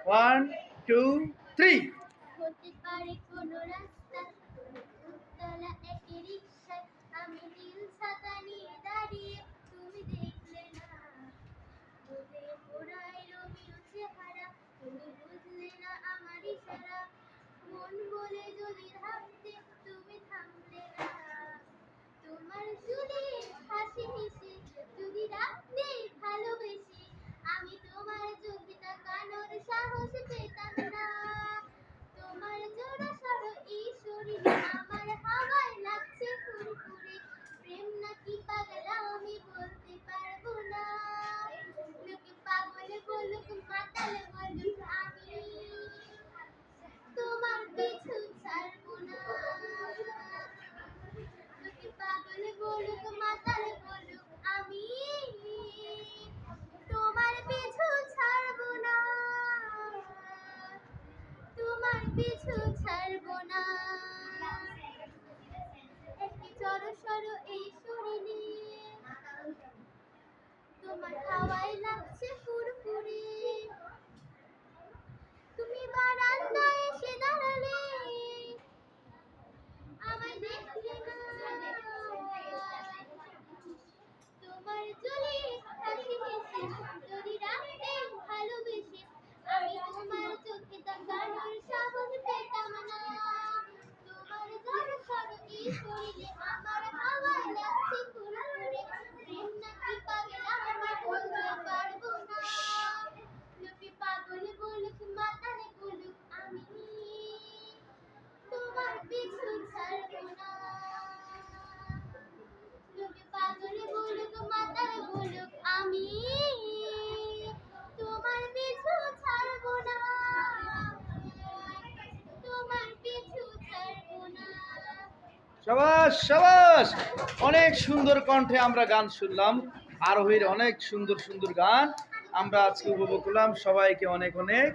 One two three. হতে পারে কোনো রাস্তা উত্তলা একই রিকশায় আমি নীল ছাতা নিয়ে দাঁড়িয়ে তুমি দেখলে না রোদে পোড়ায় রোমিও চেহারা তুমি বুঝলে না আমার ইশারা মন বলে যদি থামতে তুমি থামলে না তোমার চুলে হাসি হেসে যদি রাখতে ভালোবেসে আমি তোমার চোখে তাকানোর সাহস পেতাম না তোমার জোড়া সরো এই শরীরে আমার হাওয়ায় লাগছে ফুরফুরে প্রেম নাকি পাগলা আমি বলতে পারবো না লোকে পাগল বলুক মাতাল বলুক আমি তোমার পিছু ছাড়বো না লোকে পাগল বলুক মাতাল বলুক আমি তোমার পিছু ছাড়বো না তোমার পিছু ছাড়বো না একটি জড়সড় এই শরীরে তোমার হাওয়ায় লাগছে ফুরফুরে তুমি বারান্দায় এসে দাঁড়ালে আমায় দেখলে না তোমার চলে হাসি হেসে যদি রাখতে ভালোবেসে আমি তোমার চোখে তাকানোর সাহস পেতাম না তোমার জড়সড় এই শরীরে আমার হাওয়ায় লাগছে ফুরফুরে প্রেম নাকি পাগলা আমি বলতে পারবো না লোকে পাগল বলুক মাতাল বলুক আমি তোমার পিছু ছাড়বো না লোকে পাগল বলুক মাতাল বলুক আমি তোমার পিছু ছাড়বো না তোমার পিছু ছাড়বো না। সাবাস সাবাস, অনেক সুন্দর কণ্ঠে আমরা গান শুনলাম। আরোহীর অনেক সুন্দর সুন্দর গান আমরা আজকে উপভোগ করলাম। সবাইকে অনেক অনেক